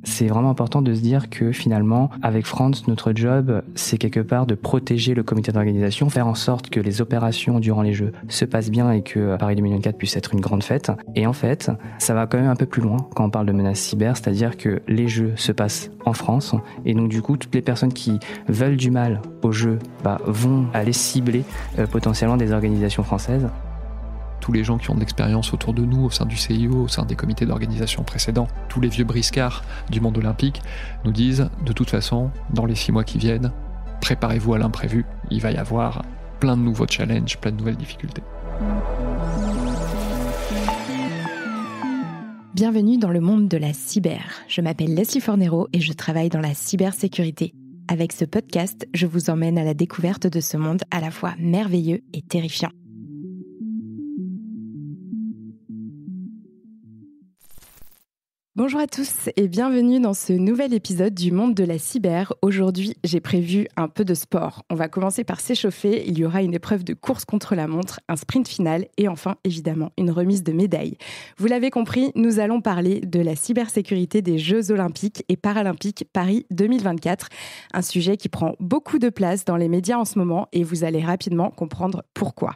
C'est vraiment important de se dire que finalement, avec Franz, notre job, c'est quelque part de protéger le comité d'organisation, faire en sorte que les opérations durant les Jeux se passent bien et que Paris 2024 puisse être une grande fête. Et en fait, ça va quand même un peu plus loin quand on parle de menaces cyber, c'est-à-dire que les Jeux se passent en France et donc du coup, toutes les personnes qui veulent du mal aux Jeux vont aller cibler potentiellement des organisations françaises. Tous les gens qui ont de l'expérience autour de nous, au sein du CIO, au sein des comités d'organisation précédents, tous les vieux briscards du monde olympique nous disent, de toute façon, dans les 6 mois qui viennent, préparez-vous à l'imprévu, il va y avoir plein de nouveaux challenges, plein de nouvelles difficultés. Bienvenue dans le monde de la cyber. Je m'appelle Leslie Fornero et je travaille dans la cybersécurité. Avec ce podcast, je vous emmène à la découverte de ce monde à la fois merveilleux et terrifiant. Bonjour à tous et bienvenue dans ce nouvel épisode du monde de la cyber. Aujourd'hui, j'ai prévu un peu de sport. On va commencer par s'échauffer. Il y aura une épreuve de course contre la montre, un sprint final et enfin, évidemment, une remise de médailles. Vous l'avez compris, nous allons parler de la cybersécurité des Jeux Olympiques et Paralympiques Paris 2024. Un sujet qui prend beaucoup de place dans les médias en ce moment et vous allez rapidement comprendre pourquoi.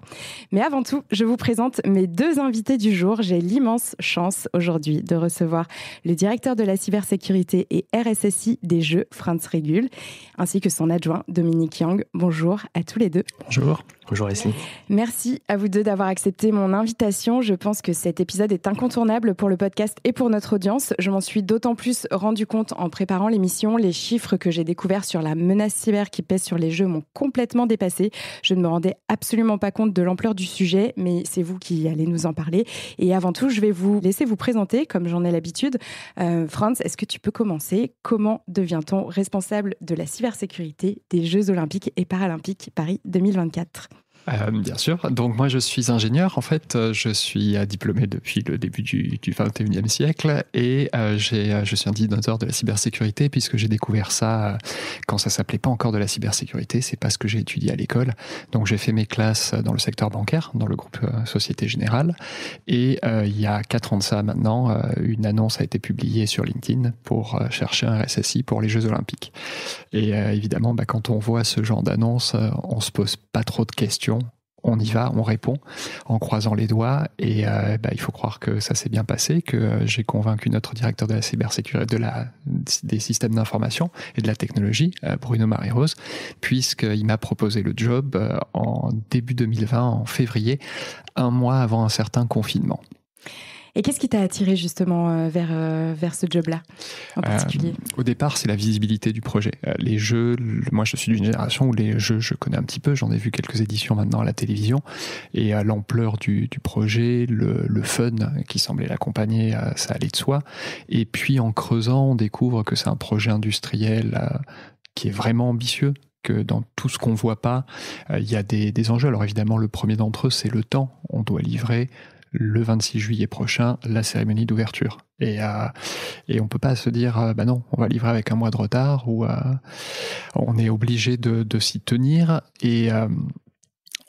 Mais avant tout, je vous présente mes 2 invités du jour. J'ai l'immense chance aujourd'hui de recevoir le directeur de la cybersécurité et RSSI des Jeux, Franz Regul, ainsi que son adjoint, Dominique Yang. Bonjour à tous les deux. Bonjour. Bonjour Leslie. Merci à vous deux d'avoir accepté mon invitation. Je pense que cet épisode est incontournable pour le podcast et pour notre audience. Je m'en suis d'autant plus rendu compte en préparant l'émission. Les chiffres que j'ai découverts sur la menace cyber qui pèse sur les Jeux m'ont complètement dépassée. Je ne me rendais absolument pas compte de l'ampleur du sujet, mais c'est vous qui allez nous en parler. Et avant tout, je vais vous laisser vous présenter, comme j'en ai l'habitude. Franz, est-ce que tu peux commencer ? Comment devient-on responsable de la cybersécurité des Jeux Olympiques et Paralympiques Paris 2024 ? Bien sûr. Donc moi je suis ingénieur. En fait, je suis diplômé depuis le début du 21e siècle et je suis un dinosaure de la cybersécurité puisque j'ai découvert ça quand ça s'appelait pas encore de la cybersécurité. C'est pas ce que j'ai étudié à l'école. Donc j'ai fait mes classes dans le secteur bancaire, dans le groupe Société Générale. Et il y a 4 ans de ça maintenant, une annonce a été publiée sur LinkedIn pour chercher un RSSI pour les Jeux Olympiques. Et évidemment, quand on voit ce genre d'annonce, on se pose pas trop de questions. On y va, on répond en croisant les doigts et il faut croire que ça s'est bien passé, que j'ai convaincu notre directeur de la cybersécurité, des systèmes d'information et de la technologie, Bruno Marie-Rose, puisqu'il m'a proposé le job en début 2020, en février, 1 mois avant un certain confinement. Et qu'est-ce qui t'a attiré justement vers ce job-là en particulier ? Au départ, c'est la visibilité du projet. Les Jeux, moi je suis d'une génération où les Jeux, je connais un petit peu, j'en ai vu quelques éditions maintenant à la télévision, et l'ampleur du projet, le fun qui semblait l'accompagner, ça allait de soi. Et puis en creusant, on découvre que c'est un projet industriel qui est vraiment ambitieux, que dans tout ce qu'on voit pas, il y a des enjeux. Alors évidemment, le premier d'entre eux, c'est le temps. On doit livrer le 26 juillet prochain, la cérémonie d'ouverture. Et on peut pas se dire, non, on va livrer avec 1 mois de retard, ou on est obligé de s'y tenir, et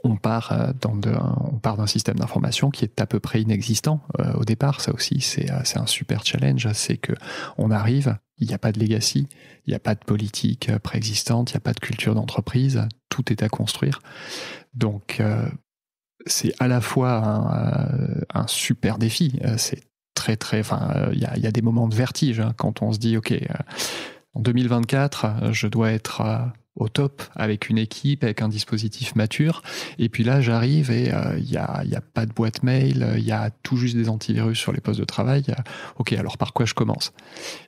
on part d'un système d'information qui est à peu près inexistant au départ. Ça aussi, c'est un super challenge, c'est que on arrive, il n'y a pas de legacy, il n'y a pas de politique préexistante, il n'y a pas de culture d'entreprise, tout est à construire. Donc, c'est à la fois un super défi. C'est il y a des moments de vertige quand on se dit, ok, en 2024, je dois être au top avec une équipe, avec un dispositif mature. Et puis là, j'arrive et il y a pas de boîte mail, il y a tout juste des antivirus sur les postes de travail. Ok, alors par quoi je commence ?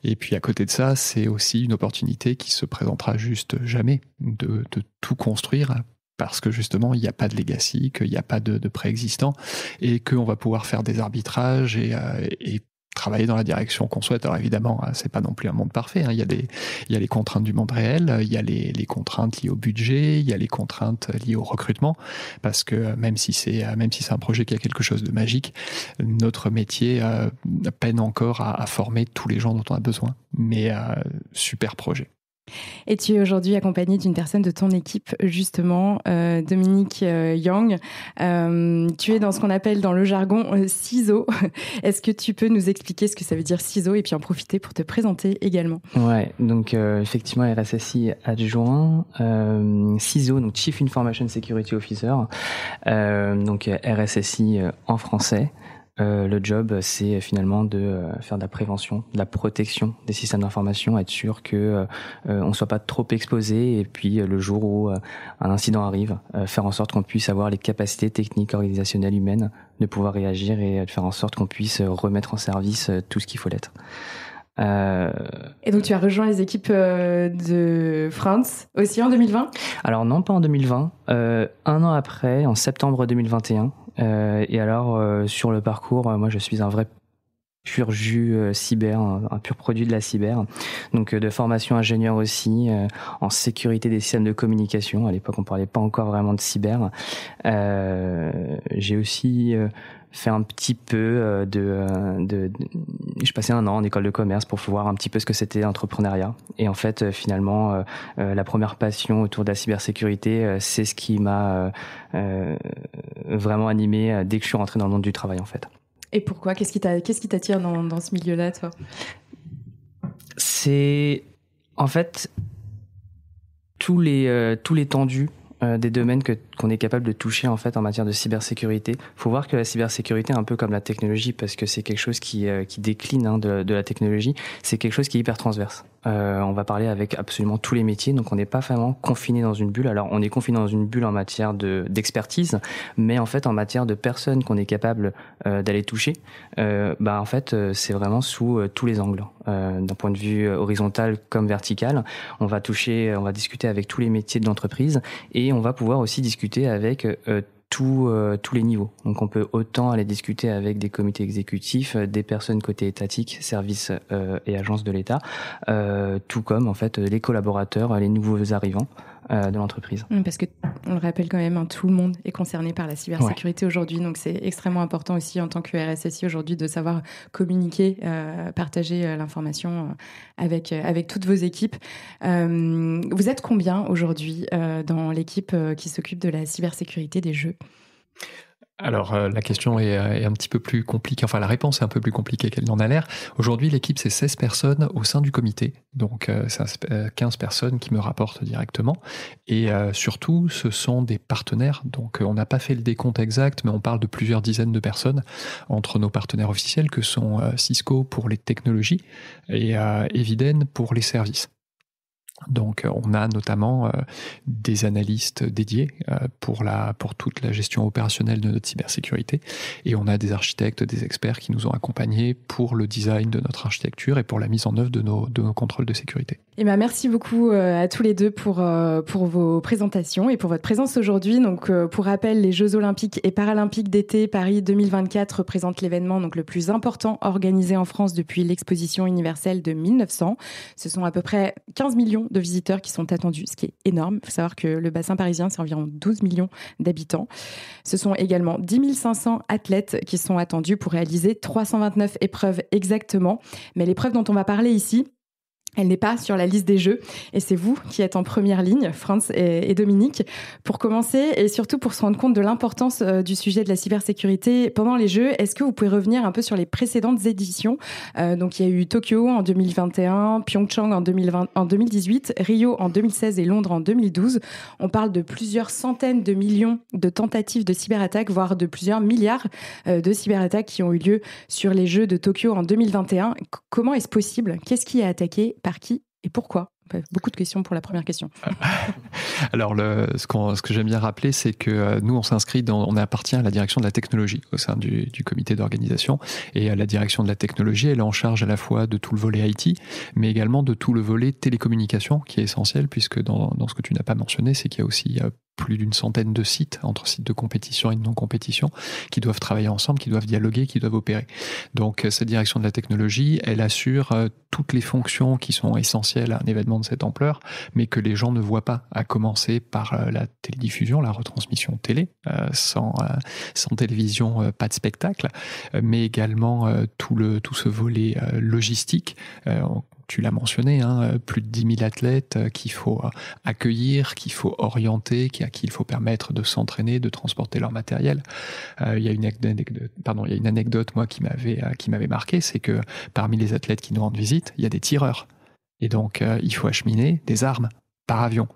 Et puis à côté de ça, c'est aussi une opportunité qui se présentera juste jamais de tout construire, parce que justement, il n'y a pas de legacy, qu'il n'y a pas de préexistant, et qu'on va pouvoir faire des arbitrages et travailler dans la direction qu'on souhaite. Alors évidemment, c'est pas non plus un monde parfait. Il y a les contraintes du monde réel, il y a les contraintes liées au budget, il y a les contraintes liées au recrutement, parce que même si c'est un projet qui a quelque chose de magique, notre métier peine encore à former tous les gens dont on a besoin. Mais super projet. Et tu es aujourd'hui accompagné d'une personne de ton équipe, justement, Dominique Yang. Tu es dans ce qu'on appelle dans le jargon CISO. Est-ce que tu peux nous expliquer ce que ça veut dire CISO et puis en profiter pour te présenter également? Ouais, donc effectivement RSSI adjoint, CISO, donc Chief Information Security Officer, donc RSSI en français. Le job, c'est finalement de faire de la prévention, de la protection des systèmes d'information, être sûr que on soit pas trop exposé, et puis le jour où un incident arrive, faire en sorte qu'on puisse avoir les capacités techniques, organisationnelles, humaines, de pouvoir réagir et de faire en sorte qu'on puisse remettre en service tout ce qu'il faut l'être. Et donc tu as rejoint les équipes de France aussi en 2020? Alors non, pas en 2020, un an après, en septembre 2021. Et alors sur le parcours, moi je suis un vrai pur jus cyber, un pur produit de la cyber, donc de formation ingénieur aussi, en sécurité des systèmes de communication. À l'époque on parlait pas encore vraiment de cyber. J'ai aussi fait un petit peu je passais un an en école de commerce pour voir un petit peu ce que c'était l'entrepreneuriat. Et en fait, finalement, la première passion autour de la cybersécurité, c'est ce qui m'a vraiment animé dès que je suis rentré dans le monde du travail, en fait. Et pourquoi? Qu'est-ce qui t'attire dans ce milieu-là, toi? C'est, en fait, tous les tendus des domaines qu'on est capable de toucher en fait en matière de cybersécurité. Faut voir que la cybersécurité est un peu comme la technologie, parce que c'est quelque chose qui décline de la technologie. C'est quelque chose qui est hyper transverse. On va parler avec absolument tous les métiers, donc on n'est pas vraiment confiné dans une bulle. Alors on est confiné dans une bulle en matière d'expertise, mais en fait en matière de personnes qu'on est capable d'aller toucher, en fait c'est vraiment sous tous les angles, d'un point de vue horizontal comme vertical. On va discuter avec tous les métiers de l'entreprise, et on va pouvoir aussi discuter avec tous les niveaux. Donc on peut autant aller discuter avec des comités exécutifs, des personnes côté étatique, services et agences de l'État, tout comme en fait les collaborateurs, les nouveaux arrivants de l'entreprise. Parce que on le rappelle quand même, tout le monde est concerné par la cybersécurité aujourd'hui, donc c'est extrêmement important aussi en tant que RSSI aujourd'hui de savoir communiquer, partager l'information avec toutes vos équipes. Vous êtes combien aujourd'hui dans l'équipe qui s'occupe de la cybersécurité des jeux? Alors, la question est un petit peu plus compliquée, enfin la réponse est un peu plus compliquée qu'elle n'en a l'air. Aujourd'hui, l'équipe, c'est 16 personnes au sein du comité, donc c'est 15 personnes qui me rapportent directement, et surtout, ce sont des partenaires, donc on n'a pas fait le décompte exact, mais on parle de plusieurs dizaines de personnes entre nos partenaires officiels, que sont Cisco pour les technologies et Eviden pour les services. Donc on a notamment des analystes dédiés pour toute la gestion opérationnelle de notre cybersécurité, et on a des architectes, des experts qui nous ont accompagnés pour le design de notre architecture et pour la mise en œuvre de nos contrôles de sécurité. Et merci beaucoup à tous les deux pour vos présentations et pour votre présence aujourd'hui. Donc pour rappel, les Jeux Olympiques et Paralympiques d'été Paris 2024 représentent l'événement donc le plus important organisé en France depuis l'exposition universelle de 1900. Ce sont à peu près 15 millions de visiteurs qui sont attendus, ce qui est énorme. Il faut savoir que le bassin parisien, c'est environ 12 millions d'habitants. Ce sont également 10 500 athlètes qui sont attendus pour réaliser 329 épreuves exactement. Mais l'épreuve dont on va parler ici, elle n'est pas sur la liste des Jeux, et c'est vous qui êtes en première ligne, Franz et Dominique, pour commencer et surtout pour se rendre compte de l'importance du sujet de la cybersécurité pendant les Jeux. Est-ce que vous pouvez revenir un peu sur les précédentes éditions? Donc il y a eu Tokyo en 2021, Pyeongchang en 2018, Rio en 2016 et Londres en 2012. On parle de plusieurs centaines de millions de tentatives de cyberattaques, voire de plusieurs milliards de cyberattaques qui ont eu lieu sur les Jeux de Tokyo en 2021. Comment est-ce possible? Qu'est-ce qui est attaqué? Par qui et pourquoi? Beaucoup de questions pour la première question. Alors, ce que j'aime bien rappeler, c'est que nous, on appartient à la direction de la technologie au sein du comité d'organisation. Et la direction de la technologie, elle est en charge à la fois de tout le volet IT, mais également de tout le volet télécommunication, qui est essentiel, puisque dans ce que tu n'as pas mentionné, c'est qu'il y a aussi plus d'une centaine de sites, entre sites de compétition et de non-compétition, qui doivent travailler ensemble, qui doivent dialoguer, qui doivent opérer. Donc, cette direction de la technologie, elle assure toutes les fonctions qui sont essentielles à un événement de cette ampleur, mais que les gens ne voient pas, à commencer par la télédiffusion, la retransmission télé, sans télévision, pas de spectacle, mais également tout ce volet logistique. tu l'as mentionné, plus de 10 000 athlètes qu'il faut accueillir, qu'il faut orienter, à qui il faut permettre de s'entraîner, de transporter leur matériel. Il y a une anecdote, moi, qui m'avait marqué, c'est que parmi les athlètes qui nous rendent visite, il y a des tireurs. Et donc, il faut acheminer des armes par avion.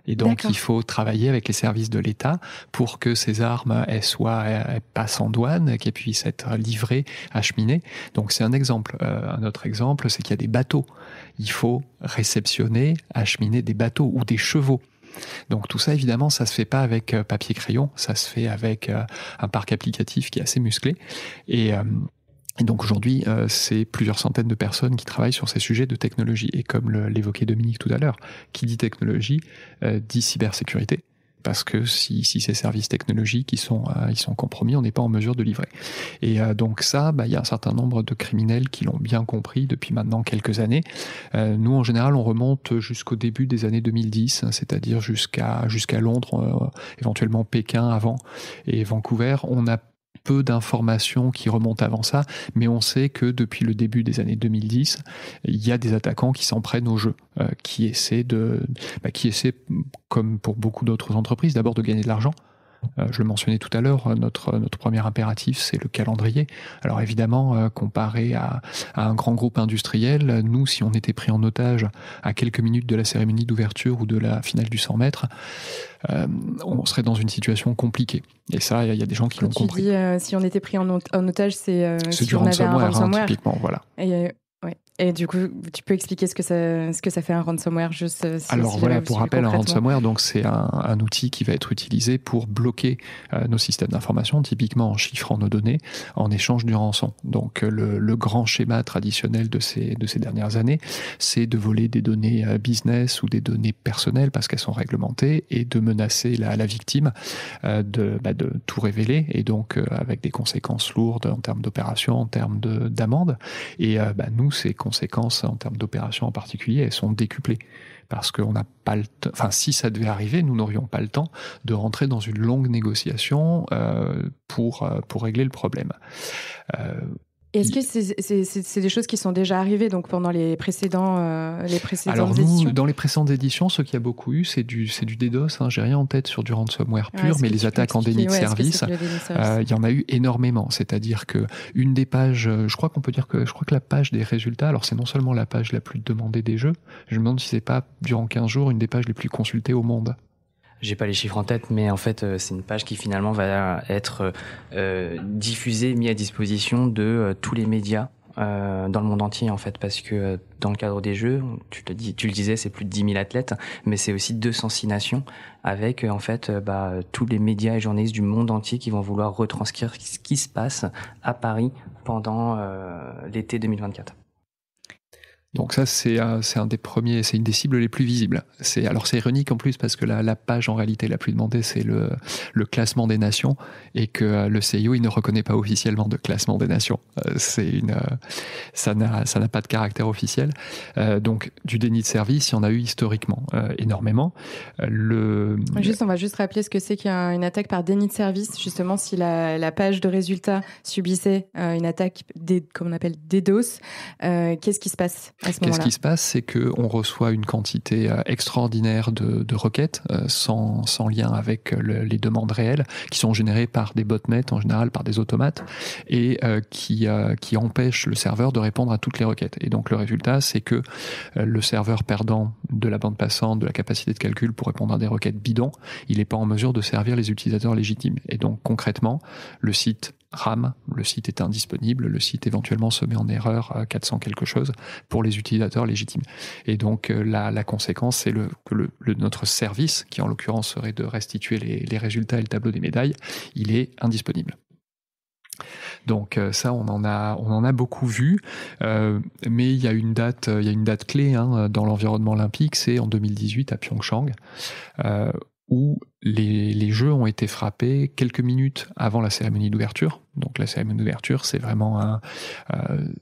Et donc, D'accord. il faut travailler avec les services de l'État pour que ces armes elles passent en douane, qu'elles puissent être livrées, acheminées. Donc, c'est un exemple. Un autre exemple, c'est qu'il y a des bateaux. Il faut réceptionner, acheminer des bateaux ou des chevaux. Donc tout ça, évidemment, ça se fait pas avec papier-crayon, ça se fait avec un parc applicatif qui est assez musclé. Et donc aujourd'hui, c'est plusieurs centaines de personnes qui travaillent sur ces sujets de technologie. Et comme l'évoquait Dominique tout à l'heure, qui dit technologie, dit cybersécurité. Parce que si ces services technologiques ils sont compromis, on n'est pas en mesure de livrer. Et donc ça, il y a un certain nombre de criminels qui l'ont bien compris depuis maintenant quelques années. Nous, en général, on remonte jusqu'au début des années 2010, c'est-à-dire jusqu'à Londres, éventuellement Pékin avant, et Vancouver. On a peu d'informations qui remontent avant ça, mais on sait que depuis le début des années 2010, il y a des attaquants qui s'en prennent au jeu, qui essaient, comme pour beaucoup d'autres entreprises, d'abord de gagner de l'argent. Je le mentionnais tout à l'heure, notre premier impératif, c'est le calendrier. Alors évidemment, comparé à un grand groupe industriel, nous, si on était pris en otage à quelques minutes de la cérémonie d'ouverture ou de la finale du 100 mètres, on serait dans une situation compliquée. Et ça, il y a des gens qui l'ont compris. Tu dis, si on était pris en otage, c'est si du on avait un ransomware. Typiquement, voilà. Et du coup, tu peux expliquer ce que ça fait un ransomware juste Alors voilà, pour rappel, un ransomware, donc c'est un outil qui va être utilisé pour bloquer nos systèmes d'information, typiquement en chiffrant nos données en échange du rançon. Donc le grand schéma traditionnel de ces dernières années, c'est de voler des données business ou des données personnelles parce qu'elles sont réglementées et de menacer la victime de tout révéler et donc avec des conséquences lourdes en termes d'opérations, en termes d'amende. Et nous, ces conséquences en termes d'opérations en particulier, elles sont décuplées. Parce qu'on n'a pas le temps, enfin, si ça devait arriver, nous n'aurions pas le temps de rentrer dans une longue négociation pour régler le problème. Est-ce que c'est des choses qui sont déjà arrivées donc pendant les précédentes Alors éditions? nous, dans les précédentes éditions, ce qu'il y a beaucoup eu, c'est du DDoS. J'ai rien en tête sur du ransomware pur, mais les attaques en déni de service, il y en a eu énormément. C'est-à-dire que une des pages, je crois que la page des résultats, alors c'est non seulement la page la plus demandée des jeux, je me demande si c'est pas durant 15 jours une des pages les plus consultées au monde. J'ai pas les chiffres en tête, mais en fait, c'est une page qui finalement va être diffusée, mise à disposition de tous les médias dans le monde entier, en fait, parce que dans le cadre des Jeux, tu le disais, c'est plus de 10 000 athlètes, mais c'est aussi 206 nations avec, en fait, tous les médias et journalistes du monde entier qui vont vouloir retranscrire ce qui se passe à Paris pendant l'été 2024. Donc ça, c'est un des premiers, c'est une des cibles les plus visibles. C'est ironique en plus parce que la page en réalité la plus demandée, c'est le classement des nations et que le CIO, il ne reconnaît pas officiellement de classement des nations. Ça n'a pas de caractère officiel. Donc du déni de service, il y en a eu historiquement énormément. On va juste rappeler ce que c'est qu'une attaque par déni de service. Justement, si la page de résultats subissait une attaque, comme on appelle DDoS, qu'est-ce qui se passe? Qu'est-ce qui se passe, c'est qu'on reçoit une quantité extraordinaire de requêtes sans lien avec les demandes réelles, qui sont générées par des botnets, en général par des automates, et qui empêchent le serveur de répondre à toutes les requêtes. Et donc le résultat, c'est que le serveur perdant de la bande passante, de la capacité de calcul pour répondre à des requêtes bidons, il n'est pas en mesure de servir les utilisateurs légitimes. Et donc concrètement, le site rame, le site est indisponible, le site éventuellement se met en erreur à 400 quelque chose pour les utilisateurs légitimes. Et donc la conséquence, c'est que notre service, qui en l'occurrence serait de restituer les résultats et le tableau des médailles, il est indisponible. Donc ça, on en a beaucoup vu, mais il y a une date clé dans l'environnement olympique, c'est en 2018 à Pyeongchang, où les jeux ont été frappés quelques minutes avant la cérémonie d'ouverture. Donc la cérémonie d'ouverture, c'est vraiment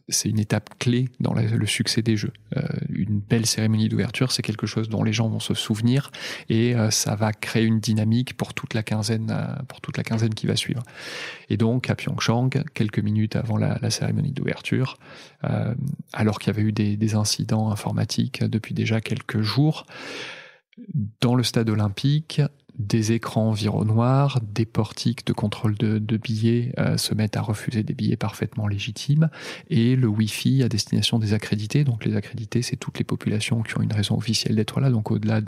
c'est une étape clé dans le succès des jeux. Une belle cérémonie d'ouverture, c'est quelque chose dont les gens vont se souvenir et ça va créer une dynamique pour toute la quinzaine qui va suivre. Et donc à Pyeongchang, quelques minutes avant la cérémonie d'ouverture, alors qu'il y avait eu des incidents informatiques depuis déjà quelques jours, dans le stade olympique, des écrans viraux noirs, des portiques de contrôle de billets se mettent à refuser des billets parfaitement légitimes, et le Wi-Fi à destination des accrédités. Donc les accrédités, c'est toutes les populations qui ont une raison officielle d'être là. Donc au-delà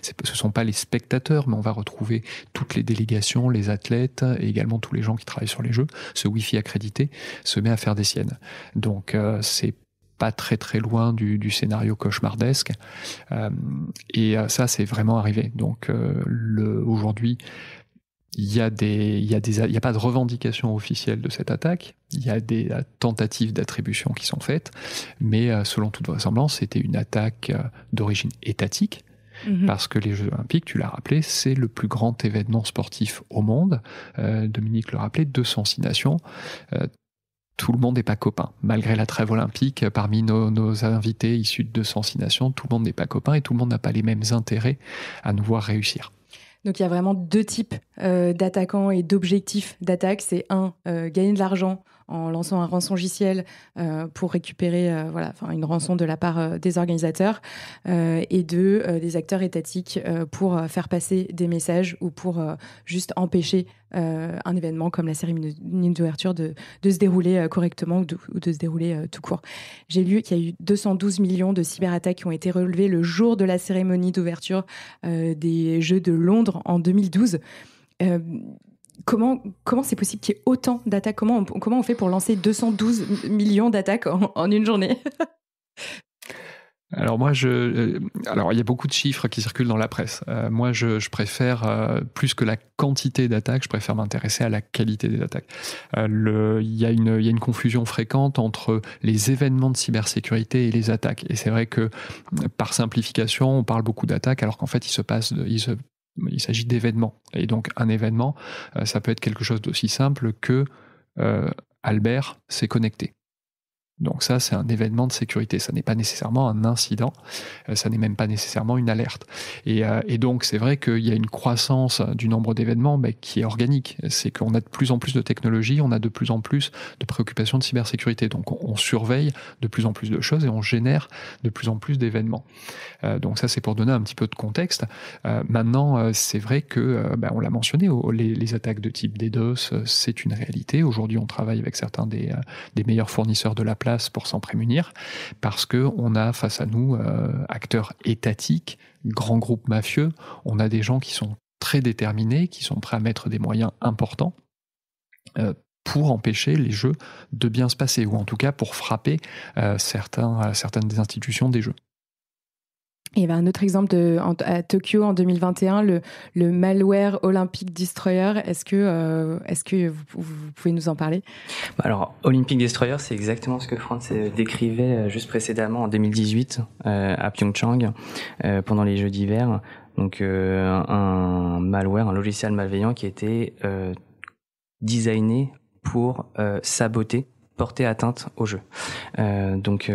ce sont pas les spectateurs, mais on va retrouver toutes les délégations, les athlètes et également tous les gens qui travaillent sur les jeux. Ce Wi-Fi accrédité se met à faire des siennes. Donc c'est pas très très loin du scénario cauchemardesque, et ça c'est vraiment arrivé. Donc aujourd'hui il y a pas de revendication officielle de cette attaque, il y a des tentatives d'attribution qui sont faites, mais selon toute vraisemblance c'était une attaque d'origine étatique. Parce que les Jeux Olympiques, tu l'as rappelé, c'est le plus grand événement sportif au monde. Dominique le rappelait, 206 nations. Tout le monde n'est pas copain. Malgré la trêve olympique, parmi nos invités issus de 206 nations, tout le monde n'est pas copain et tout le monde n'a pas les mêmes intérêts à nous voir réussir. Donc il y a vraiment deux types d'attaquants et d'objectifs d'attaque. C'est gagner de l'argent en lançant un rançongiciel pour récupérer une rançon de la part des organisateurs, et des acteurs étatiques pour faire passer des messages ou pour juste empêcher un événement comme la cérémonie d'ouverture de se dérouler correctement ou de se dérouler tout court. J'ai lu qu'il y a eu 212 millions de cyberattaques qui ont été relevées le jour de la cérémonie d'ouverture des Jeux de Londres en 2012. Comment c'est possible qu'il y ait autant d'attaques ? Comment on fait pour lancer 212 millions d'attaques en une journée ? Alors moi, il y a beaucoup de chiffres qui circulent dans la presse. Moi, je préfère, plus que la quantité d'attaques, je préfère m'intéresser à la qualité des attaques. Il y a une confusion fréquente entre les événements de cybersécurité et les attaques. Et c'est vrai que, par simplification, on parle beaucoup d'attaques, alors qu'en fait, il s'agit d'événements. Et donc, un événement, ça peut être quelque chose d'aussi simple que Albert s'est connecté. Donc ça, c'est un événement de sécurité. Ça n'est pas nécessairement un incident, ça n'est même pas nécessairement une alerte. Et donc, c'est vrai qu'il y a une croissance du nombre d'événements qui est organique. C'est qu'on a de plus en plus de technologies, on a de plus en plus de préoccupations de cybersécurité. Donc, on surveille de plus en plus de choses et on génère de plus en plus d'événements. Donc ça, c'est pour donner un petit peu de contexte. Maintenant, c'est vrai que, on l'a mentionné, les attaques de type DDoS, c'est une réalité. Aujourd'hui, on travaille avec certains des meilleurs fournisseurs de la place pour s'en prémunir, parce qu'on a face à nous acteurs étatiques, grands groupes mafieux, on a des gens qui sont très déterminés, qui sont prêts à mettre des moyens importants pour empêcher les jeux de bien se passer, ou en tout cas pour frapper certaines des institutions des jeux. Il y avait un autre exemple à Tokyo en 2021, le malware Olympic Destroyer. Est-ce que vous pouvez nous en parler ? Alors, Olympic Destroyer, c'est exactement ce que Franz décrivait juste précédemment en 2018 à Pyeongchang pendant les Jeux d'hiver. Donc, un malware, un logiciel malveillant qui était designé pour porter atteinte au jeu. Donc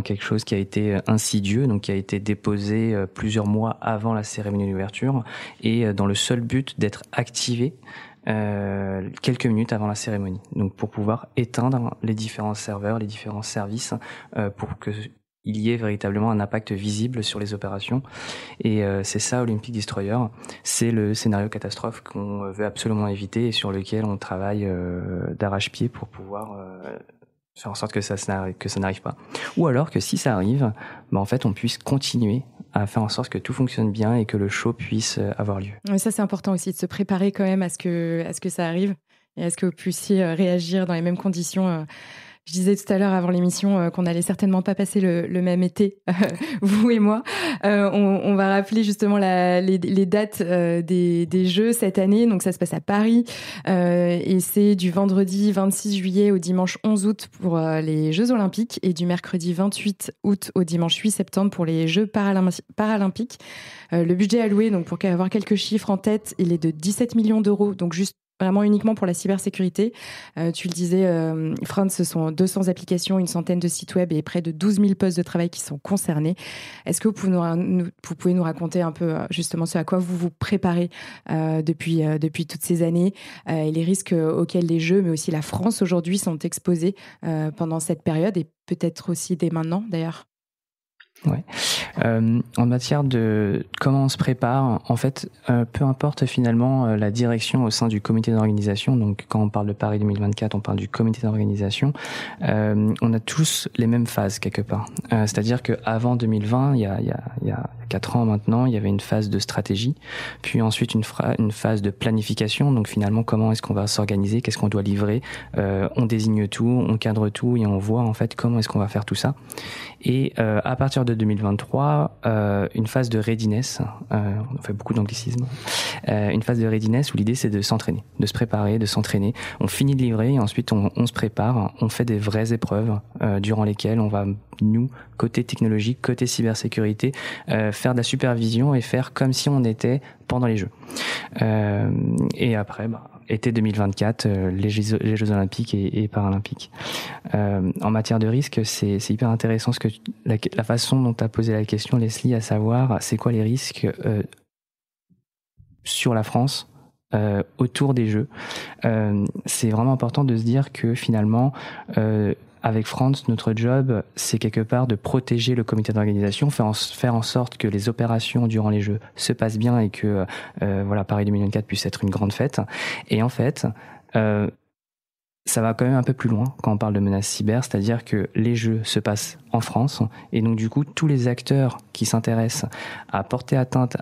quelque chose qui a été insidieux, donc qui a été déposé plusieurs mois avant la cérémonie d'ouverture et dans le seul but d'être activé quelques minutes avant la cérémonie. Donc pour pouvoir éteindre les différents serveurs, les différents services pour que il y ait véritablement un impact visible sur les opérations. Et c'est ça, Olympic Destroyer. C'est le scénario catastrophe qu'on veut absolument éviter et sur lequel on travaille d'arrache-pied pour pouvoir faire en sorte que ça n'arrive pas. Ou alors que si ça arrive, en fait, on puisse continuer à faire en sorte que tout fonctionne bien et que le show puisse avoir lieu. Mais ça, c'est important aussi de se préparer quand même à ce que ça arrive et à ce que vous puissiez réagir dans les mêmes conditions Je disais tout à l'heure avant l'émission qu'on n'allait certainement pas passer le même été, vous et moi. On va rappeler justement les dates des Jeux cette année. Donc ça se passe à Paris et c'est du vendredi 26 juillet au dimanche 11 août pour les Jeux Olympiques et du mercredi 28 août au dimanche 8 septembre pour les Jeux Paralympiques. Le budget alloué, donc pour avoir quelques chiffres en tête, il est de 17 millions d'euros, donc juste vraiment uniquement pour la cybersécurité. Tu le disais, Franz, ce sont 200 applications, une centaine de sites web et près de 12 000 postes de travail qui sont concernés. Est-ce que vous pouvez nous raconter un peu justement ce à quoi vous vous préparez depuis toutes ces années et les risques auxquels les Jeux, mais aussi la France aujourd'hui, sont exposés pendant cette période et peut-être aussi dès maintenant d'ailleurs? Ouais. En matière de comment on se prépare, en fait, peu importe finalement la direction au sein du comité d'organisation. Donc, quand on parle de Paris 2024, on parle du comité d'organisation. On a tous les mêmes phases quelque part. C'est-à-dire que avant 2020, il y a 4 ans maintenant, il y avait une phase de stratégie, puis ensuite une phase de planification. Donc finalement, comment est-ce qu'on va s'organiser, qu'est-ce qu'on doit livrer. On désigne tout, on cadre tout et on voit en fait comment est-ce qu'on va faire tout ça. Et à partir de 2023, une phase de readiness, on fait beaucoup d'anglicisme, une phase de readiness où l'idée c'est de s'entraîner, de se préparer, de s'entraîner. On finit de livrer et ensuite on se prépare, on fait des vraies épreuves durant lesquelles on va, nous, côté technologique, côté cybersécurité, faire de la supervision et faire comme si on était pendant les Jeux. Et après, été 2024, les Jeux Olympiques et Paralympiques. En matière de risque, c'est hyper intéressant la façon dont tu as posé la question, Leslie, à savoir c'est quoi les risques sur la France autour des Jeux. C'est vraiment important de se dire que finalement, avec Franz, notre job, c'est quelque part de protéger le comité d'organisation, faire en sorte que les opérations durant les Jeux se passent bien et que Paris 2024 puisse être une grande fête. Et en fait, ça va quand même un peu plus loin quand on parle de menaces cyber, c'est-à-dire que les Jeux se passent en France et donc du coup, tous les acteurs qui s'intéressent à porter atteinte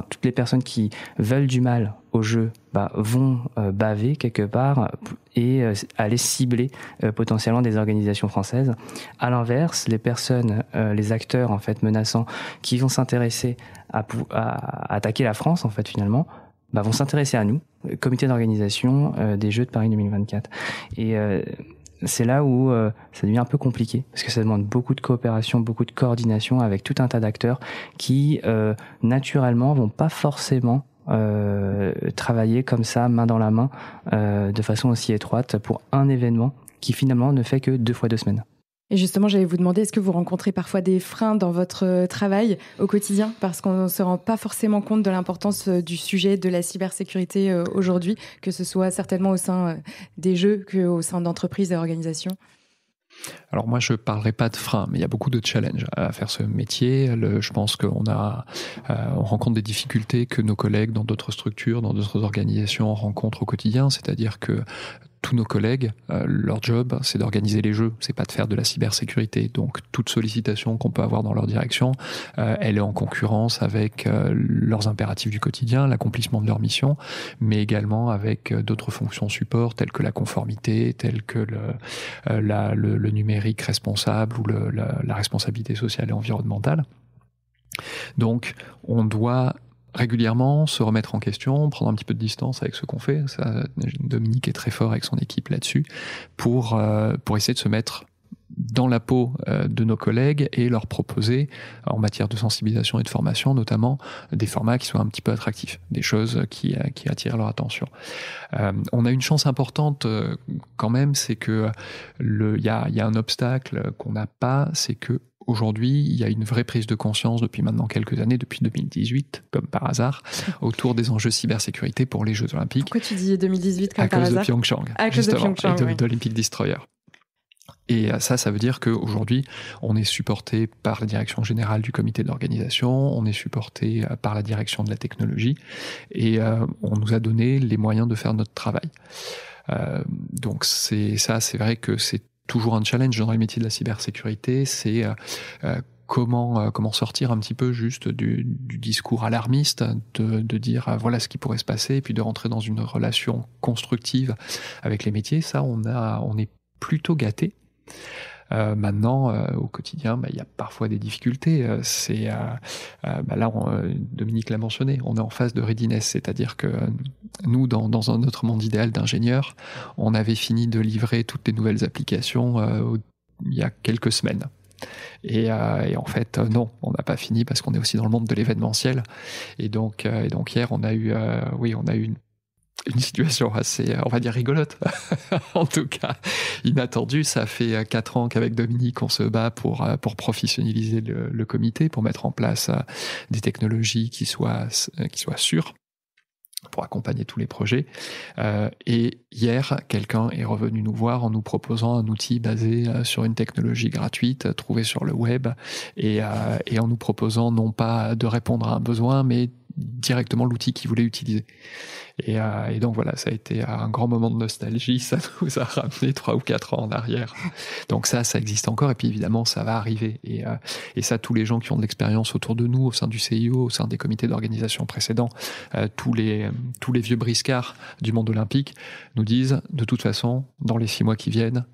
toutes les personnes qui veulent du mal au jeu vont baver quelque part et aller cibler potentiellement des organisations françaises. À l'inverse, les personnes, les acteurs en fait menaçants qui vont s'intéresser à attaquer la France en fait finalement, vont s'intéresser à nous, comité d'organisation des Jeux de Paris 2024. Et c'est là où ça devient un peu compliqué, parce que ça demande beaucoup de coopération, beaucoup de coordination avec tout un tas d'acteurs qui, naturellement, vont pas forcément travailler comme ça, main dans la main, de façon aussi étroite pour un événement qui finalement ne fait que 2 fois 2 semaines. Et justement, j'allais vous demander, est-ce que vous rencontrez parfois des freins dans votre travail au quotidien, parce qu'on ne se rend pas forcément compte de l'importance du sujet de la cybersécurité aujourd'hui, que ce soit certainement au sein des Jeux qu'au sein d'entreprises et organisations? Alors moi, je ne parlerai pas de freins, mais il y a beaucoup de challenges à faire ce métier. Je pense qu'on rencontre des difficultés que nos collègues dans d'autres structures, dans d'autres organisations rencontrent au quotidien, c'est-à-dire que tous nos collègues, leur job, c'est d'organiser les Jeux, c'est pas de faire de la cybersécurité. Donc toute sollicitation qu'on peut avoir dans leur direction, elle est en concurrence avec leurs impératifs du quotidien, l'accomplissement de leur mission, mais également avec d'autres fonctions support telles que la conformité, telles que le numérique responsable ou la responsabilité sociale et environnementale. Donc on doit régulièrement se remettre en question, prendre un petit peu de distance avec ce qu'on fait. Ça, Dominique est très fort avec son équipe là-dessus pour essayer de se mettre dans la peau de nos collègues et leur proposer, en matière de sensibilisation et de formation notamment, des formats qui soient un petit peu attractifs, des choses qui attirent leur attention. On a une chance importante quand même, c'est que il y a un obstacle qu'on n'a pas, c'est que aujourd'hui, il y a une vraie prise de conscience depuis maintenant quelques années, depuis 2018, comme par hasard, autour des enjeux cybersécurité pour les Jeux Olympiques. Pourquoi tu dis 2018 comme par hasard? À cause de Pyeongchang, justement, et de l'Olympic Destroyer. Et ça veut dire qu'aujourd'hui, on est supporté par la direction générale du comité d'organisation, on est supporté par la direction de la technologie, et on nous a donné les moyens de faire notre travail. Donc c'est vrai que c'est toujours un challenge dans les métiers de la cybersécurité, c'est comment sortir un petit peu juste du discours alarmiste, de dire voilà ce qui pourrait se passer, et puis de rentrer dans une relation constructive avec les métiers. Ça, on est plutôt gâtés. Maintenant, au quotidien, il y a parfois des difficultés. Là, Dominique l'a mentionné, on est en phase de readiness, c'est-à-dire que nous, dans un autre monde idéal d'ingénieurs, on avait fini de livrer toutes les nouvelles applications il y a quelques semaines. Et en fait, non, on n'a pas fini parce qu'on est aussi dans le monde de l'événementiel. Et donc hier, on a eu une situation assez, on va dire, rigolote. En tout cas, inattendue. Ça fait 4 ans qu'avec Dominique, on se bat pour professionnaliser le comité, pour mettre en place des technologies qui soient sûres, pour accompagner tous les projets. Et hier, quelqu'un est revenu nous voir en nous proposant un outil basé sur une technologie gratuite trouvée sur le web et en nous proposant non pas de répondre à un besoin, mais directement l'outil qu'il voulait utiliser. Et donc voilà, ça a été un grand moment de nostalgie, ça nous a ramené 3 ou 4 ans en arrière. Donc ça existe encore, et puis évidemment ça va arriver. Et ça, tous les gens qui ont de l'expérience autour de nous, au sein du CIO, au sein des comités d'organisation précédents, tous les vieux briscards du monde olympique nous disent, de toute façon, dans les 6 mois qui viennent,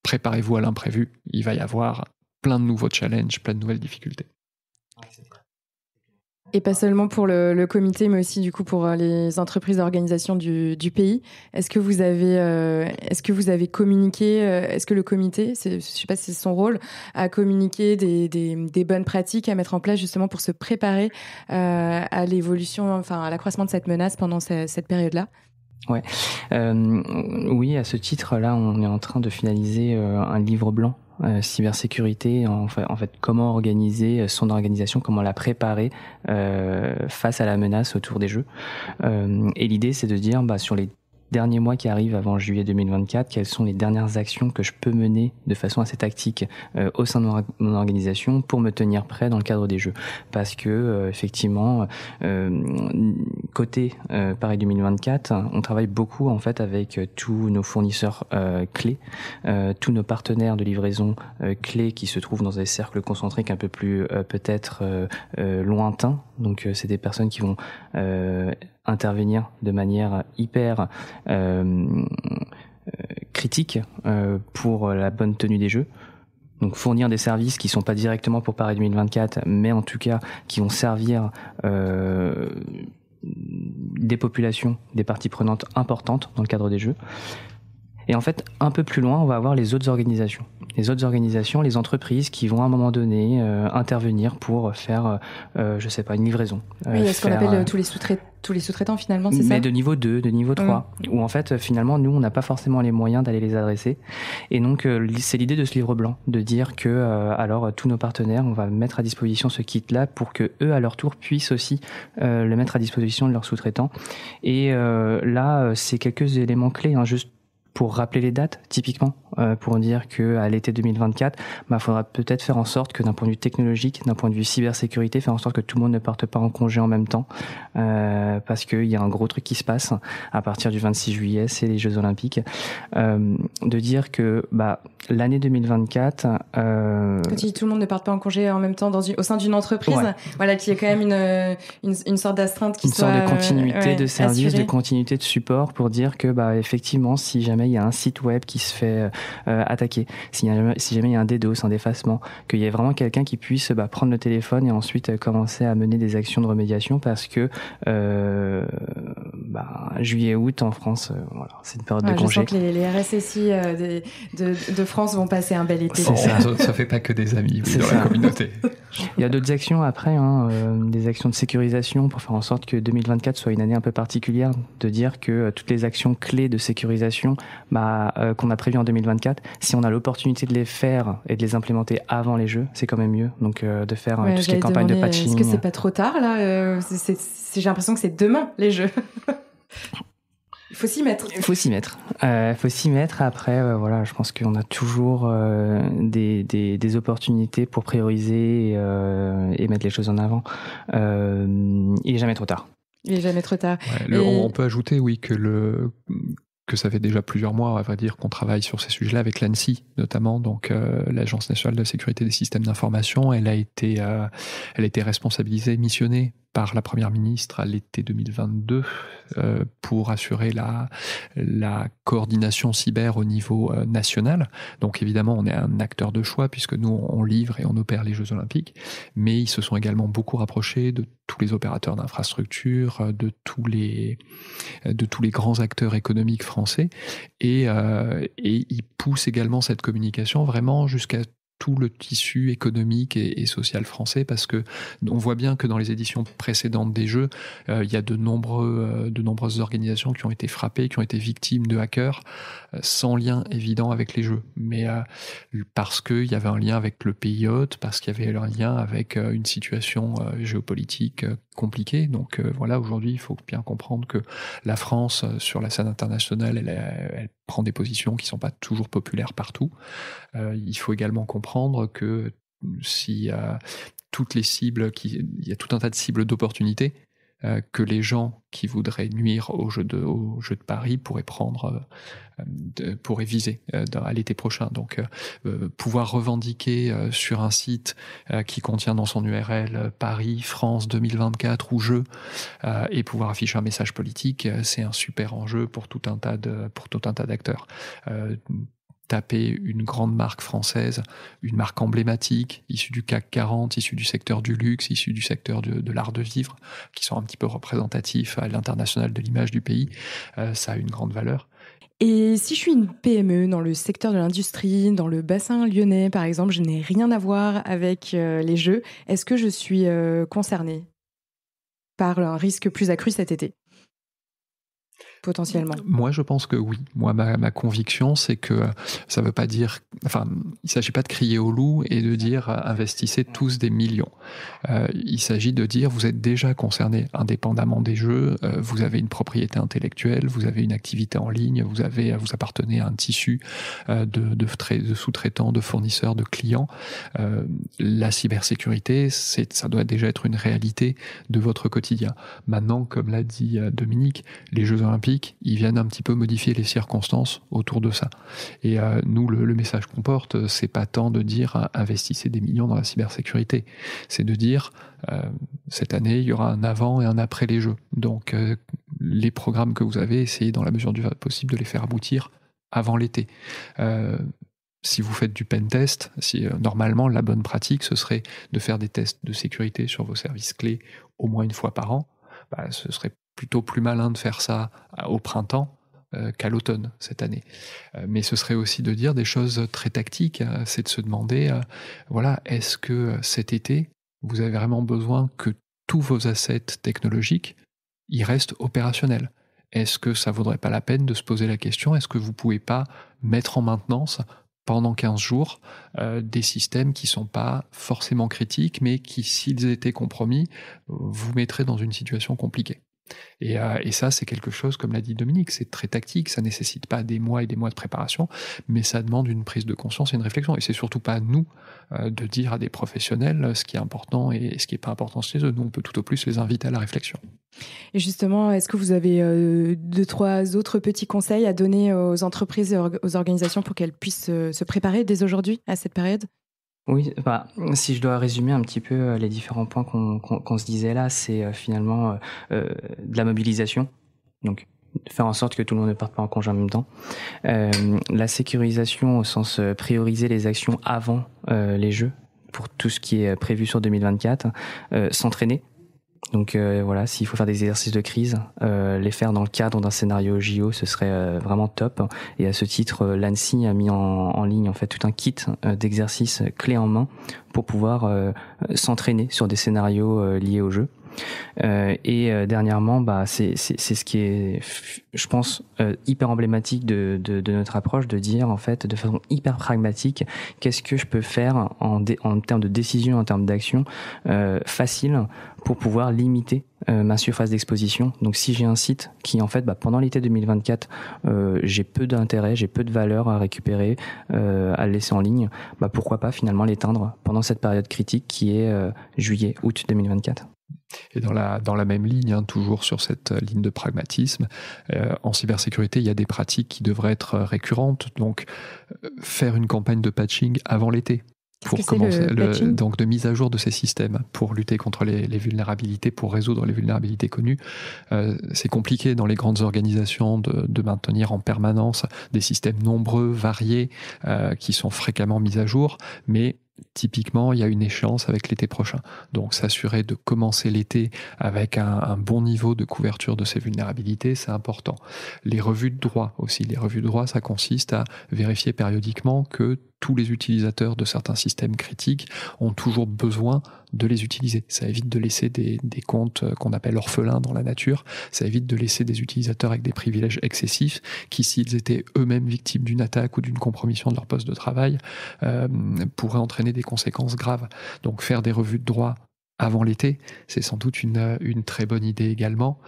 préparez-vous à l'imprévu, il va y avoir plein de nouveaux challenges, plein de nouvelles difficultés. Et pas seulement pour le comité, mais aussi du coup pour les entreprises d'organisation du pays. Est-ce que vous avez communiqué, est-ce que le comité, je ne sais pas si c'est son rôle, a communiqué des bonnes pratiques à mettre en place justement pour se préparer à l'évolution, enfin à l'accroissement de cette menace pendant cette période-là ? Ouais. Oui, à ce titre-là, on est en train de finaliser un livre blanc cybersécurité, en fait, comment organiser son organisation, comment la préparer face à la menace autour des jeux. Et l'idée, c'est de dire, sur les derniers mois qui arrivent avant juillet 2024, quelles sont les dernières actions que je peux mener de façon assez tactique au sein de mon organisation pour me tenir prêt dans le cadre des jeux. Parce que effectivement, côté Paris 2024, on travaille beaucoup en fait avec tous nos fournisseurs clés, tous nos partenaires de livraison clés qui se trouvent dans des cercles concentriques un peu plus peut-être lointains. Donc c'est des personnes qui vont intervenir de manière hyper critique pour la bonne tenue des jeux. Donc fournir des services qui sont pas directement pour Paris 2024, mais en tout cas qui vont servir des populations, des parties prenantes importantes dans le cadre des jeux. Et en fait, un peu plus loin, on va avoir les autres organisations. Les autres organisations, les entreprises qui vont à un moment donné intervenir pour faire, je sais pas, une livraison. Oui, ce qu'on appelle tous les sous-traitants finalement, c'est ça ? Mais de niveau 2, de niveau 3, où en fait, finalement, nous, on n'a pas forcément les moyens d'aller les adresser. Et donc, c'est l'idée de ce livre blanc, de dire que, alors, tous nos partenaires, on va mettre à disposition ce kit-là pour que eux, à leur tour, puissent aussi le mettre à disposition de leurs sous-traitants. Et là, c'est quelques éléments clés, juste pour rappeler les dates, typiquement, pour dire qu'à l'été 2024, faudra peut-être faire en sorte que d'un point de vue technologique, d'un point de vue cybersécurité, faire en sorte que tout le monde ne parte pas en congé en même temps, parce qu'il y a un gros truc qui se passe à partir du 26 juillet, c'est les Jeux Olympiques, de dire que l'année 2024... Quand tu dis tout le monde ne parte pas en congé en même temps au sein d'une entreprise, voilà, qu'il y ait quand même une sorte d'astreinte qui soit... Une sorte de continuité de service, assurée. de continuité de support pour dire que, effectivement, si jamais il y a un site web qui se fait attaquer, si jamais il y a un DDoS, un défacement, qu'il y ait vraiment quelqu'un qui puisse prendre le téléphone et ensuite commencer à mener des actions de remédiation, parce que juillet-août en France, c'est une période de congé. Je sens que les RSSI de France vont passer un bel été. C'est ça fait pas que des amis dans la communauté. Il y a d'autres actions après, des actions de sécurisation pour faire en sorte que 2024 soit une année un peu particulière, de dire que toutes les actions clés de sécurisation qu'on a prévues en 2024, si on a l'opportunité de les faire et de les implémenter avant les jeux, c'est quand même mieux. Donc de faire tout ce qui est campagne de patching. Est-ce que c'est pas trop tard là j'ai l'impression que c'est demain les jeux. Il faut s'y mettre. Il faut s'y mettre. Après, je pense qu'on a toujours des opportunités pour prioriser et mettre les choses en avant. Il est jamais trop tard. Ouais, on peut ajouter, oui, que ça fait déjà plusieurs mois, à vrai dire, qu'on travaille sur ces sujets-là avec l'ANSSI, notamment, donc l'Agence nationale de la sécurité des systèmes d'information. Elle a été responsabilisée, missionnée par la Première ministre à l'été 2022 pour assurer la coordination cyber au niveau national. Donc évidemment, on est un acteur de choix puisque nous, on livre et on opère les Jeux Olympiques, mais ils se sont également beaucoup rapprochés de tous les opérateurs d'infrastructures, de tous les grands acteurs économiques français, et ils poussent également cette communication vraiment jusqu'à tout le tissu économique et social français, parce que on voit bien que dans les éditions précédentes des Jeux, il y a de nombreuses organisations qui ont été frappées, qui ont été victimes de hackers, sans lien évident avec les Jeux, mais parce qu'il y avait un lien avec le pays hôte, parce qu'il y avait un lien avec une situation géopolitique compliquée. Donc voilà, aujourd'hui, il faut bien comprendre que la France, sur la scène internationale, elle prend des positions qui ne sont pas toujours populaires partout. Il faut également comprendre que s'il y a toutes les cibles, il y a tout un tas de cibles d'opportunités que les gens qui voudraient nuire au jeu de Paris pourraient pourraient viser à l'été prochain. Donc, pouvoir revendiquer sur un site qui contient dans son URL Paris, France 2024 ou jeu, et pouvoir afficher un message politique, c'est un super enjeu pour tout un tas d'acteurs. Taper une grande marque française, une marque emblématique, issue du CAC 40, issue du secteur du luxe, issue du secteur de l'art de vivre, qui sont un petit peu représentatifs à l'international de l'image du pays, ça a une grande valeur. Et si je suis une PME dans le secteur de l'industrie, dans le bassin lyonnais par exemple, je n'ai rien à voir avec les Jeux, est-ce que je suis concernée par un risque plus accru cet été ? Potentiellement. Moi, je pense que oui. Moi, ma conviction, c'est que ça veut pas dire... Enfin, il s'agit pas de crier au loup et de dire investissez tous des millions. Il s'agit de dire vous êtes déjà concerné indépendamment des Jeux, vous avez une propriété intellectuelle, vous avez une activité en ligne, vous appartenez à un tissu de sous-traitants, de fournisseurs, de clients. La cybersécurité, ça doit déjà être une réalité de votre quotidien. Maintenant, comme l'a dit Dominique, les Jeux Olympiques, ils viennent un petit peu modifier les circonstances autour de ça. Et nous, le message qu'on porte, c'est pas tant de dire investissez des millions dans la cybersécurité, c'est de dire cette année, il y aura un avant et un après les Jeux. Donc les programmes que vous avez, essayez dans la mesure du possible de les faire aboutir avant l'été. Si vous faites du pentest, normalement la bonne pratique, ce serait de faire des tests de sécurité sur vos services clés au moins une fois par an. Ce serait plutôt plus malin de faire ça au printemps qu'à l'automne cette année. Mais ce serait aussi de dire des choses très tactiques, c'est de se demander, est-ce que cet été, vous avez vraiment besoin que tous vos assets technologiques ils restent opérationnels ? Est-ce que ça vaudrait pas la peine de se poser la question, est-ce que vous pouvez pas mettre en maintenance pendant 15 jours des systèmes qui sont pas forcément critiques, mais qui, s'ils étaient compromis, vous mettraient dans une situation compliquée. Et ça, c'est quelque chose, comme l'a dit Dominique, c'est très tactique, ça nécessite pas des mois et des mois de préparation, mais ça demande une prise de conscience et une réflexion. Et c'est surtout pas à nous de dire à des professionnels ce qui est important et ce qui est pas important chez eux. Nous, on peut tout au plus les inviter à la réflexion. Et justement, est-ce que vous avez 2-3 autres petits conseils à donner aux entreprises et aux organisations pour qu'elles puissent se préparer dès aujourd'hui à cette période ? Oui, si je dois résumer un petit peu les différents points qu'on se disait là, c'est finalement de la mobilisation, donc faire en sorte que tout le monde ne parte pas en congé en même temps. La sécurisation au sens prioriser les actions avant les Jeux, pour tout ce qui est prévu sur 2024, s'entraîner. Donc s'il faut faire des exercices de crise, les faire dans le cadre d'un scénario JO, ce serait vraiment top. Et à ce titre, l'ANSSI a mis en ligne en fait tout un kit d'exercices clés en main pour pouvoir s'entraîner sur des scénarios liés au jeu. Et dernièrement, c'est ce qui est, je pense, hyper emblématique de notre approche, de dire en fait de façon hyper pragmatique, qu'est-ce que je peux faire en termes de décision, en termes d'action facile pour pouvoir limiter ma surface d'exposition. Donc si j'ai un site qui en fait pendant l'été 2024 j'ai peu d'intérêt, j'ai peu de valeur à récupérer, à le laisser en ligne, pourquoi pas finalement l'éteindre pendant cette période critique qui est juillet-août 2024. Et dans la même ligne, toujours sur cette ligne de pragmatisme, en cybersécurité, il y a des pratiques qui devraient être récurrentes. Donc, faire une campagne de patching avant l'été. pour commencer donc de mise à jour de ces systèmes pour lutter contre les vulnérabilités, pour résoudre les vulnérabilités connues. C'est compliqué dans les grandes organisations de maintenir en permanence des systèmes nombreux, variés, qui sont fréquemment mis à jour, mais typiquement, il y a une échéance avec l'été prochain. Donc, s'assurer de commencer l'été avec un bon niveau de couverture de ces vulnérabilités, c'est important. Les revues de droit aussi. Les revues de droit, ça consiste à vérifier périodiquement que tous les utilisateurs de certains systèmes critiques ont toujours besoin de les utiliser. Ça évite de laisser des comptes qu'on appelle orphelins dans la nature. Ça évite de laisser des utilisateurs avec des privilèges excessifs qui, s'ils étaient eux-mêmes victimes d'une attaque ou d'une compromission de leur poste de travail, pourraient entraîner des conséquences graves. Donc faire des revues de droit avant l'été, c'est sans doute une très bonne idée également.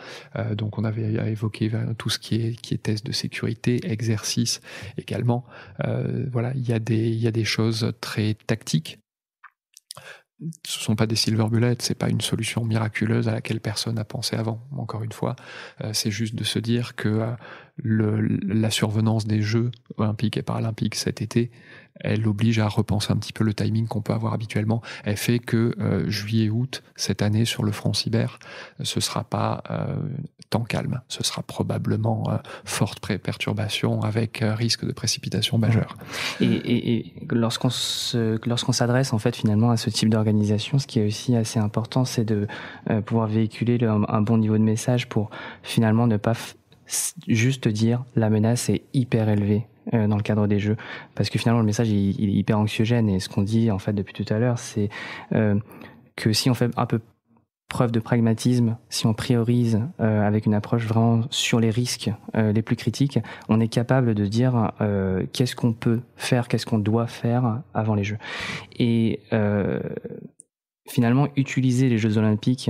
Donc on avait évoqué tout ce qui est test de sécurité, exercice également. Voilà, il y a des choses très tactiques. Ce ne sont pas des silver bullets, c'est pas une solution miraculeuse à laquelle personne n'a pensé avant. Encore une fois, c'est juste de se dire que la survenance des Jeux olympiques et paralympiques cet été, elle oblige à repenser un petit peu le timing qu'on peut avoir habituellement. Elle fait que juillet-août, cette année, sur le front cyber, ce sera pas temps calme. Ce sera probablement forte perturbation avec risque de précipitation majeure. Et lorsqu'on s'adresse en fait finalement à ce type d'organisation, ce qui est aussi assez important, c'est de pouvoir véhiculer un bon niveau de message pour finalement ne pas juste dire la menace est hyper élevée dans le cadre des Jeux, parce que finalement le message il est hyper anxiogène, et ce qu'on dit en fait depuis tout à l'heure, c'est que si on fait un peu preuve de pragmatisme, si on priorise avec une approche vraiment sur les risques les plus critiques, on est capable de dire qu'est-ce qu'on peut faire, qu'est-ce qu'on doit faire avant les Jeux. Et finalement, utiliser les Jeux Olympiques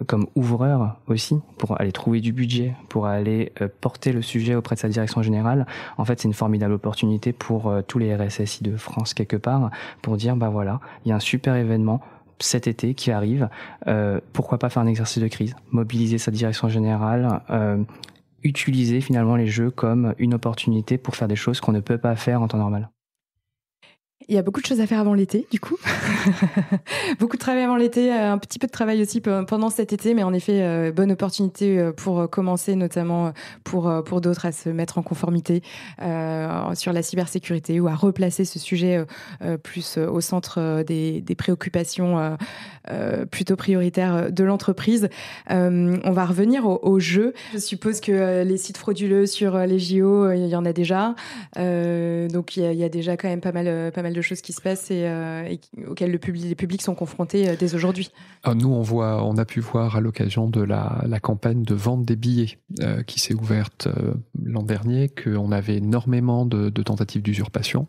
comme ouvreur aussi, pour aller trouver du budget, pour aller porter le sujet auprès de sa direction générale, en fait, c'est une formidable opportunité pour tous les RSSI de France, quelque part, pour dire, bah voilà, il y a un super événement cet été qui arrive, pourquoi pas faire un exercice de crise, mobiliser sa direction générale, utiliser finalement les Jeux comme une opportunité pour faire des choses qu'on ne peut pas faire en temps normal. Il y a beaucoup de choses à faire avant l'été, du coup. Beaucoup de travail avant l'été, un petit peu de travail aussi pendant cet été, mais en effet, bonne opportunité pour commencer, notamment pour d'autres, à se mettre en conformité sur la cybersécurité, ou à replacer ce sujet plus au centre des préoccupations plutôt prioritaires de l'entreprise. On va revenir aux Jeux. Je suppose que les sites frauduleux sur les JO, il y en a déjà. Donc il y a déjà quand même pas mal de choses qui se passent et auxquelles les publics sont confrontés dès aujourd'hui. Nous, on a pu voir à l'occasion de la campagne de vente des billets qui s'est ouverte l'an dernier qu'on avait énormément de tentatives d'usurpation.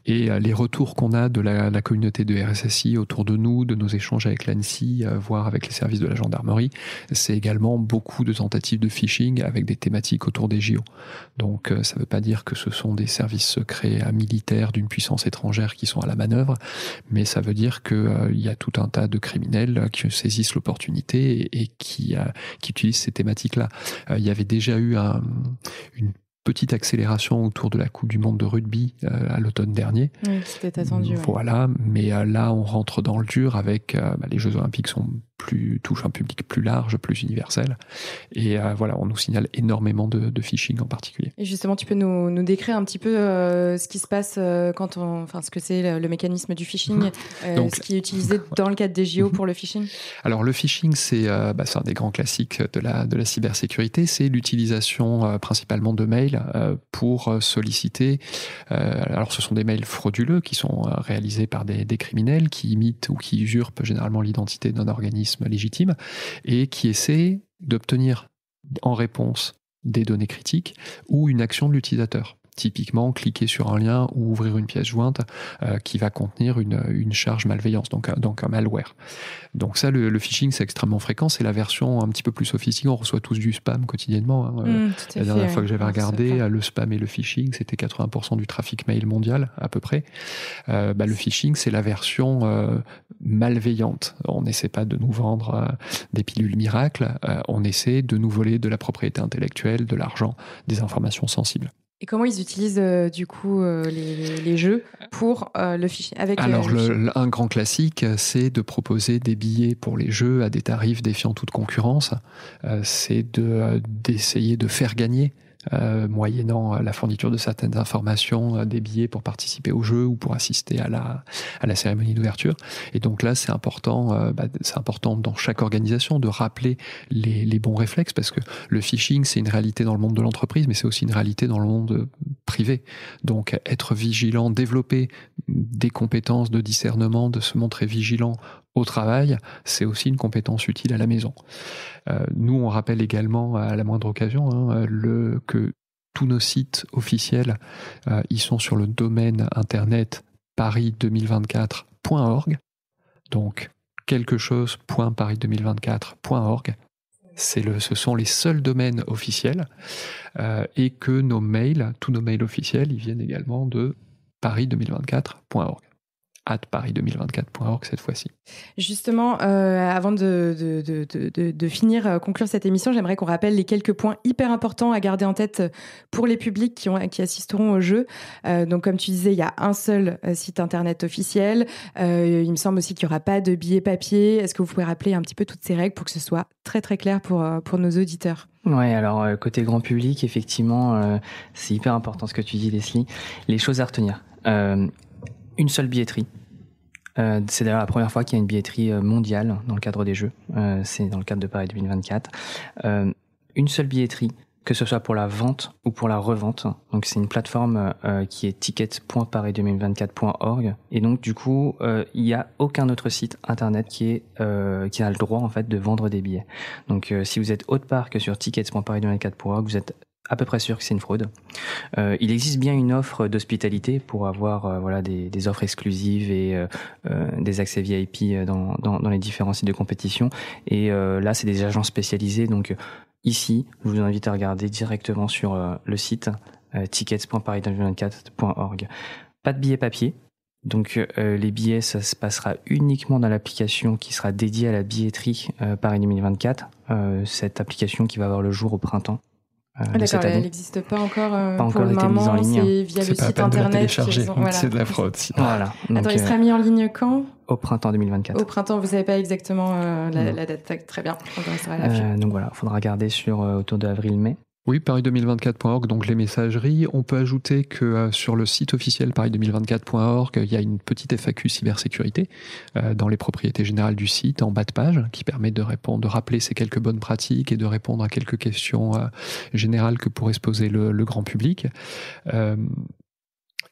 Et les retours qu'on a de la communauté de RSSI autour de nous, de nos échanges avec l'ANSSI, voire avec les services de la gendarmerie, c'est également beaucoup de tentatives de phishing avec des thématiques autour des JO. Donc ça ne veut pas dire que ce sont des services secrets militaires d'une puissance étrangère qui sont à la manœuvre, mais ça veut dire qu'il y a tout un tas de criminels qui saisissent l'opportunité et qui utilisent ces thématiques-là. Il y avait déjà eu une petite accélération autour de la Coupe du Monde de rugby à l'automne dernier. Oui, c'était attendu. Voilà, mais là on rentre dans le dur avec les Jeux Olympiques touchent un public plus large, plus universel, et voilà, on nous signale énormément de phishing en particulier. Et justement, tu peux nous décrire un petit peu ce qui se passe ce que c'est le mécanisme du phishing, donc, ce qui est utilisé dans le cadre des JO pour le phishing. Alors le phishing, c'est un des grands classiques de la cybersécurité, c'est l'utilisation principalement de mails pour solliciter. Alors ce sont des mails frauduleux qui sont réalisés par des criminels qui imitent ou qui usurpent généralement l'identité d'un organisme légitime et qui essaient d'obtenir en réponse des données critiques ou une action de l'utilisateur. Typiquement, cliquer sur un lien ou ouvrir une pièce jointe qui va contenir une charge malveillance, donc un malware. Donc ça, le phishing, c'est extrêmement fréquent. C'est la version un petit peu plus sophistiquée. On reçoit tous du spam quotidiennement. La dernière fois que j'avais regardé, le spam et le phishing, c'était 80% du trafic mail mondial, à peu près. Le phishing, c'est la version malveillante. On n'essaie pas de nous vendre des pilules miracles. On essaie de nous voler de la propriété intellectuelle, de l'argent, des informations sensibles. Et comment ils utilisent du coup les jeux pour le fichier avec Alors, un grand classique, c'est de proposer des billets pour les jeux à des tarifs défiant toute concurrence. C'est d'essayer de faire gagner, moyennant la fourniture de certaines informations, des billets pour participer au jeu ou pour assister à la cérémonie d'ouverture. Et donc là, c'est important dans chaque organisation de rappeler les bons réflexes, parce que le phishing, c'est une réalité dans le monde de l'entreprise, mais c'est aussi une réalité dans le monde privé. Donc être vigilant, développer des compétences de discernement, de se montrer vigilant au travail, c'est aussi une compétence utile à la maison. Nous, on rappelle également à la moindre occasion que tous nos sites officiels, ils sont sur le domaine internet paris2024.org. Donc, quelque chose.paris2024.org. Ce sont les seuls domaines officiels, et que tous nos mails officiels, ils viennent également de paris2024.org. @paris2024.org cette fois-ci. Justement, avant de finir, conclure cette émission, j'aimerais qu'on rappelle les quelques points hyper importants à garder en tête pour les publics qui assisteront au jeu. Donc, comme tu disais, il y a un seul site internet officiel. Il me semble aussi qu'il n'y aura pas de billets papier. Est-ce que vous pouvez rappeler un petit peu toutes ces règles pour que ce soit très très clair pour nos auditeurs ? Ouais, alors côté grand public, effectivement, c'est hyper important ce que tu dis, Leslie. Les choses à retenir. Une seule billetterie. C'est d'ailleurs la première fois qu'il y a une billetterie mondiale dans le cadre des Jeux. C'est dans le cadre de Paris 2024. Une seule billetterie, que ce soit pour la vente ou pour la revente. Donc c'est une plateforme qui est ticket.paris2024.org. Et donc du coup, il n'y a aucun autre site internet qui a le droit en fait de vendre des billets. Donc si vous êtes autre part que sur tickets.paris2024.org, vous êtes à peu près sûr que c'est une fraude. Il existe bien une offre d'hospitalité pour avoir des offres exclusives et des accès VIP dans les différents sites de compétition. Et là, c'est des agents spécialisés. Donc ici, je vous invite à regarder directement sur le site tickets.paris2024.org. Pas de billets papier. Donc les billets, ça se passera uniquement dans l'application qui sera dédiée à la billetterie Paris 2024. Cette application qui va avoir le jour au printemps. D'accord, elle n'existe pas encore pas pour encore le été mise en moment, ligne. c'est via le site internet. C'est de la fraude. Voilà. Donc, attends, il sera mis en ligne quand ? Au printemps 2024. Au printemps, vous savez pas exactement la date. Très bien, on restera à l'affût. Donc voilà, il faudra regarder autour de avril-mai. Oui, paris2024.org, donc les messageries. On peut ajouter que sur le site officiel paris2024.org, il y a une petite FAQ cybersécurité dans les propriétés générales du site, en bas de page, qui permet de rappeler ces quelques bonnes pratiques et de répondre à quelques questions générales que pourrait se poser le grand public.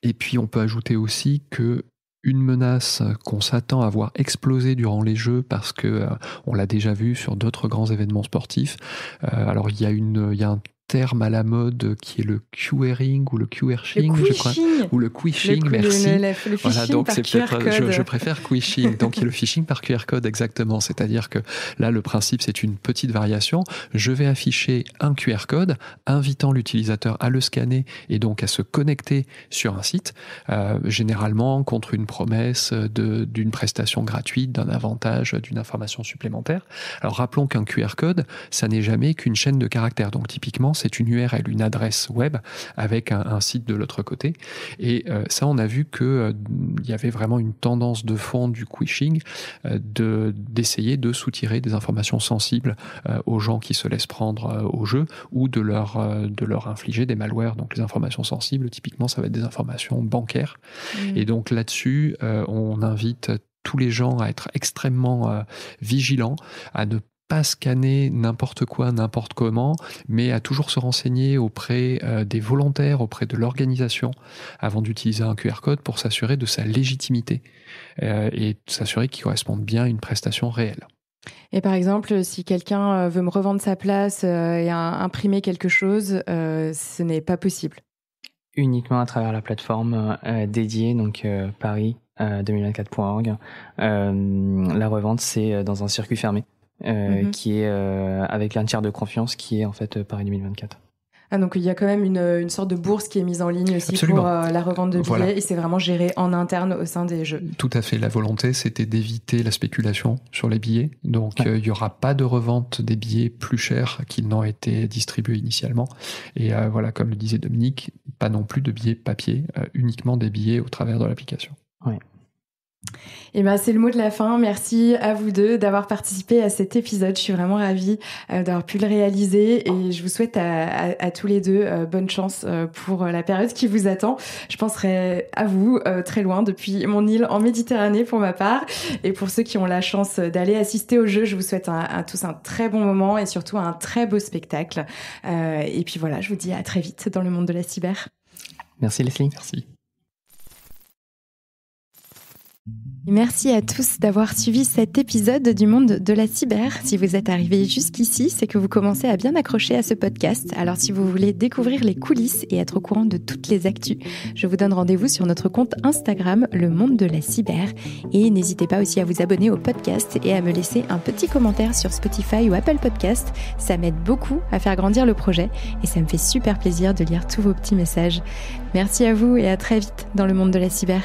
Et puis on peut ajouter aussi que une menace qu'on s'attend à voir exploser durant les Jeux, parce que on l'a déjà vu sur d'autres grands événements sportifs. Alors il y a un terme à la mode qui est le QRing ou le QRshing, je crois, ou le quishing, merci. Le phishing voilà, donc par c'est QR peut-être, code. je préfère quishing, donc le phishing par QR code, exactement. C'est-à-dire que là, le principe, c'est une petite variation. Je vais afficher un QR code, invitant l'utilisateur à le scanner et donc à se connecter sur un site, généralement contre une promesse d'une prestation gratuite, d'un avantage, d'une information supplémentaire. Alors rappelons qu'un QR code, ça n'est jamais qu'une chaîne de caractères. Donc typiquement, c'est une URL, une adresse web avec un site de l'autre côté. Et ça, on a vu qu'il y avait vraiment une tendance de fond du quishing d'essayer de soutirer des informations sensibles aux gens qui se laissent prendre au jeu, ou de leur infliger des malwares. Donc les informations sensibles, typiquement, ça va être des informations bancaires. Et donc là-dessus, on invite tous les gens à être extrêmement vigilants, à ne pas scanner n'importe quoi, n'importe comment, mais à toujours se renseigner auprès des volontaires, auprès de l'organisation, avant d'utiliser un QR code pour s'assurer de sa légitimité et s'assurer qu'il corresponde bien à une prestation réelle. Et par exemple, si quelqu'un veut me revendre sa place et imprimer quelque chose, ce n'est pas possible. Uniquement à travers la plateforme dédiée, donc paris2024.org. La revente, c'est dans un circuit fermé. Qui est avec un tiers de confiance qui est en fait Paris 2024. Ah, donc il y a quand même une sorte de bourse qui est mise en ligne aussi. Absolument. Pour la revente de billets, Voilà. et c'est vraiment géré en interne au sein des jeux. Tout à fait. La volonté, c'était d'éviter la spéculation sur les billets. Donc il n'y aura pas de revente des billets plus chers qu'ils n'ont été distribués initialement. Et voilà, comme le disait Dominique, pas non plus de billets papier, uniquement des billets au travers de l'application. Oui. Et ben, c'est le mot de la fin. Merci à vous deux d'avoir participé à cet épisode. Je suis vraiment ravie d'avoir pu le réaliser et je vous souhaite à tous les deux bonne chance pour la période qui vous attend. Je penserai à vous très loin depuis mon île en Méditerranée pour ma part. Et pour ceux qui ont la chance d'aller assister au jeu, je vous souhaite à tous un très bon moment et surtout un très beau spectacle. Et puis voilà, je vous dis à très vite dans le monde de la cyber. Merci Leslie. Merci. Merci à tous d'avoir suivi cet épisode du monde de la cyber. Si vous êtes arrivés jusqu'ici, c'est que vous commencez à bien accrocher à ce podcast. Alors si vous voulez découvrir les coulisses et être au courant de toutes les actus, je vous donne rendez-vous sur notre compte Instagram, le monde de la cyber. Et n'hésitez pas aussi à vous abonner au podcast et à me laisser un petit commentaire sur Spotify ou Apple Podcast. Ça m'aide beaucoup à faire grandir le projet et ça me fait super plaisir de lire tous vos petits messages. Merci à vous et à très vite dans le monde de la cyber.